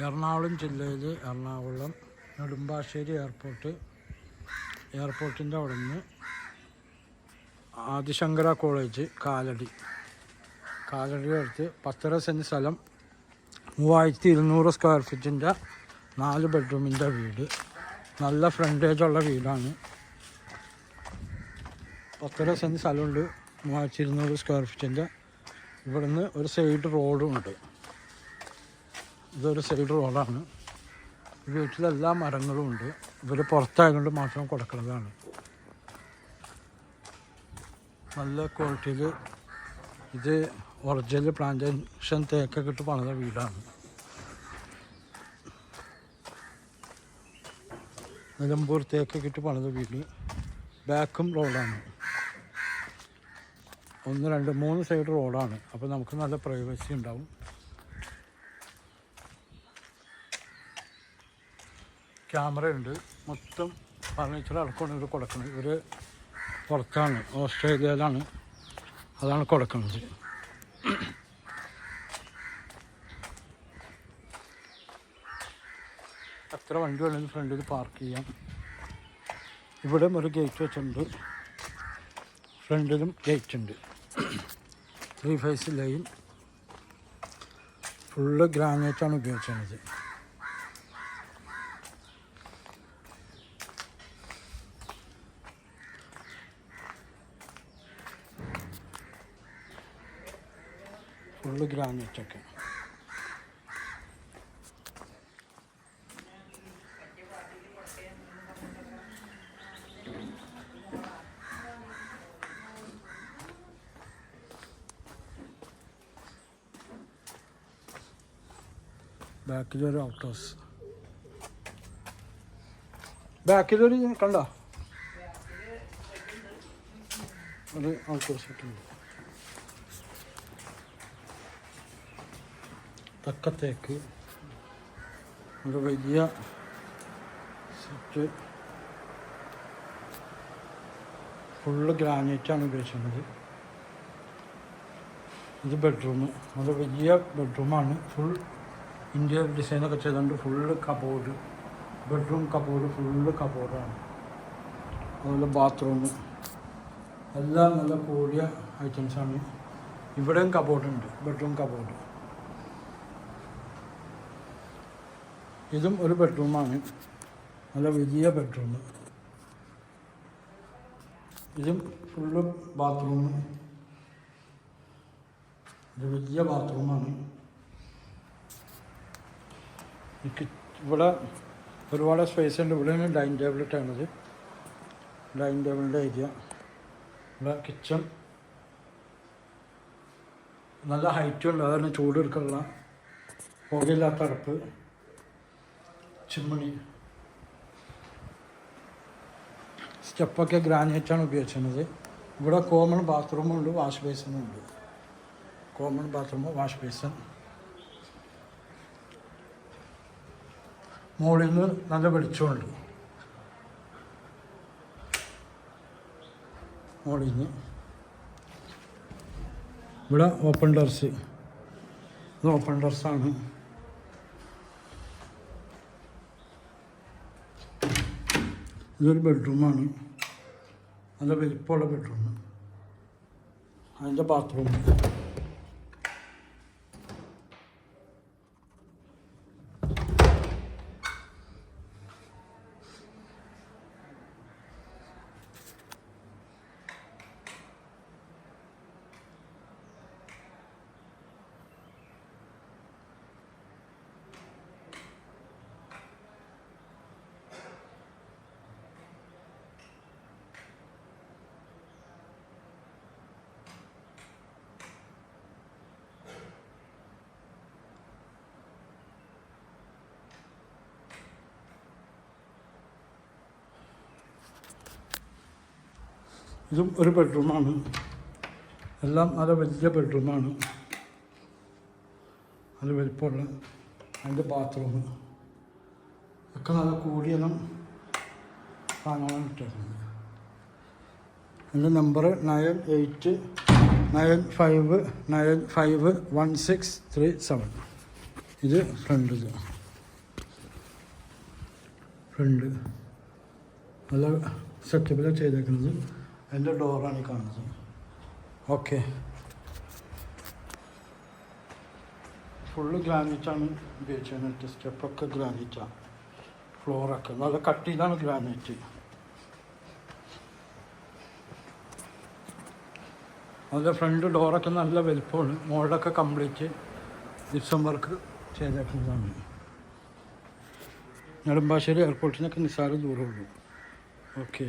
എറണാകുളം ജില്ലയിൽ എറണാകുളം നെടുമ്പാശ്ശേരി എയർപോർട്ടിൻ്റെ അവിടെ നിന്ന് ആദിശങ്കര കോളേജ് കാലടിയുടെ അടുത്ത് 10.5 സെൻറ്റ് സ്ഥലം 3200 സ്ക്വയർ ഫീറ്റിൻ്റെ 4 ബെഡ്റൂമിൻ്റെ വീട്. നല്ല ഫ്രണ്ടേജുള്ള വീടാണ്. 10.5 സെൻറ്റ് സ്ഥലമുണ്ട്, 3200 സ്ക്വയർ ഫീറ്റിൻ്റെ. ഇവിടുന്ന് ഒരു സൈഡ് റോഡും ഉണ്ട്. ഇതൊരു സൈഡ് റോഡാണ്. വീട്ടിലെല്ലാ മരങ്ങളും ഉണ്ട്. ഇവർ പുറത്തായതുകൊണ്ട് മാത്രം കൊടുക്കുന്നതാണ്. നല്ല ക്വാളിറ്റിയിൽ ഇത് ഒറിജിനൽ പ്ലാന്റേഷൻ തേക്കൊക്കെ ഇട്ട് പണിത വീടാണ്. നിലമ്പൂർ തേക്കൊക്കെ ഇട്ട് പണിത വീട്. ബാക്കും റോഡാണ്. 1, 2, 3 സൈഡ് റോഡാണ്. അപ്പോൾ നമുക്ക് നല്ല പ്രൈവസി ഉണ്ടാവും. ക്യാമറ ഉണ്ട്. മൊത്തം ഫർണിച്ചർ അടക്കമാണ് ഇവർ കൊടുക്കുന്നത്. ഇവർ പുറത്താണ്, ഓസ്ട്രേലിയയിലാണ്. അതാണ് കൊടുക്കുന്നത്. എത്ര വണ്ടി വേണമെങ്കിലും ഫ്രണ്ടിൽ പാർക്ക് ചെയ്യാം. ഇവിടെ ഒരു ഗേറ്റ് വെച്ചിട്ടുണ്ട്. ഫ്രണ്ടിലും ഗേറ്റ് ഉണ്ട്. 3 ഫേസ് ലൈൻ. ഫുള്ള് ഗ്രാനൈറ്റാണ് ഉപയോഗിച്ചത്. ഫുള്ള് ഗ്രാനൈറ്റൊക്കെ. ബാക്കിലൊരു ഔട്ട് ഹൗസ്. ബാക്കിലൊരു കണ്ടോ ഒരു ഔട്ട് ഹൗസ് ഇട്ടുണ്ട്. തക്കത്തേക്ക് ഒരു വലിയ സെറ്റ്. ഫുള്ള് ഗ്രാനൈറ്റാണ് ഉപയോഗിക്കുന്നത്. ഇത് ബെഡ്റൂം. അത് വലിയ ബെഡ്റൂമാണ്. ഫുൾ ഇന്ത്യൻ ഡിസൈനൊക്കെ ചെയ്തുകൊണ്ട് full cupboard. Bedroom cupboard full കബോർഡാണ്. അതുപോലെ ബാത്റൂം എല്ലാം നല്ല കൂടിയ ഐറ്റംസാണ്. ഇവിടെയും കബോർഡുണ്ട്, ബെഡ്റൂം കബോർഡ്. ഇതും ഒരു ബെഡ്റൂമാണ്. നല്ല വലിയ ബെഡ്റൂം. ഇതും ഫുള്ള് ബാത്റൂം. ഇത് വലിയ ബാത്റൂമാണ്. ഇവിടെ ഒരുപാട് സ്പേസ് ഉണ്ട്. ഇവിടെയാണ് ഡൈനിങ് ടേബിൾ ഇട്ടാണത്. ഡൈനിങ് ടേബിളിൻ്റെ ഏരിയ. ഇവിടെ കിച്ചൺ നല്ല ഹൈറ്റും ഉണ്ട്. അതാണ് ചൂട് എടുക്കാനുള്ള പുകയില്ലാത്ത അടുപ്പ്. ചിമ്മിണി. സ്റ്റെപ്പൊക്കെ ഗ്രാനൈറ്റാണ് ഉപയോഗിക്കുന്നത്. ഇവിടെ കോമൺ ബാത്റൂമുണ്ട്, വാഷ് ബേസിനും ഉണ്ട്. Common bathroom, wash basin. മുകളിൽ നിന്ന് നല്ല വെളിച്ചമുണ്ട്. മുകളിൽ നിന്ന് ഇവിടെ ഓപ്പൺ ടെറസ്. ഇത് ഓപ്പൺ ടെറസാണ്. ഇതൊരു ബെഡ്റൂമാണ്. നല്ല വലിപ്പമുള്ള ബെഡ്റൂം. അതിൻ്റെ ബാത്റൂം. ഇതും ഒരു ബെഡ്റൂമാണ്. എല്ലാം നല്ല വലിയ ബെഡ്റൂമാണ്. നല്ല വലിപ്പമുള്ള. അതിൻ്റെ ബാത്റൂം ഒക്കെ നല്ല കൂടിയെല്ലാം സാധനങ്ങളാണ് ഇട്ടിരുന്നത്. എൻ്റെ നമ്പർ 9895951637. ഇത് ഫ്രണ്ടിൽ. ഫ്രണ്ട് നല്ല സെറ്റപ്പിലാണ് ചെയ്തേക്കുന്നത്. എൻ്റെ ഡോറാണ് ഈ കാണുന്നത്. ഓക്കെ, ഫുള്ള് ഗ്രാനൈറ്റാണ് ഉപയോഗിച്ചത്. സ്റ്റെപ്പൊക്കെ ഗ്രാനൈറ്റാണ്, ഫ്ലോറൊക്കെ നല്ല കട്ടിയിലാണ് ഗ്രാനൈറ്റ്. അതിൻ്റെ ഫ്രണ്ട് ഡോറൊക്കെ നല്ല വലുപ്പമാണ്. മോളിലൊക്കെ കംപ്ലീറ്റ് ജിപ്സം വർക്ക് ചെയ്തേക്കുന്നതാണ്. നെടുമ്പാശ്ശേരി എയർപോർട്ടിനൊക്കെ നിസ്സാര ദൂരമുള്ളൂ. ഓക്കെ.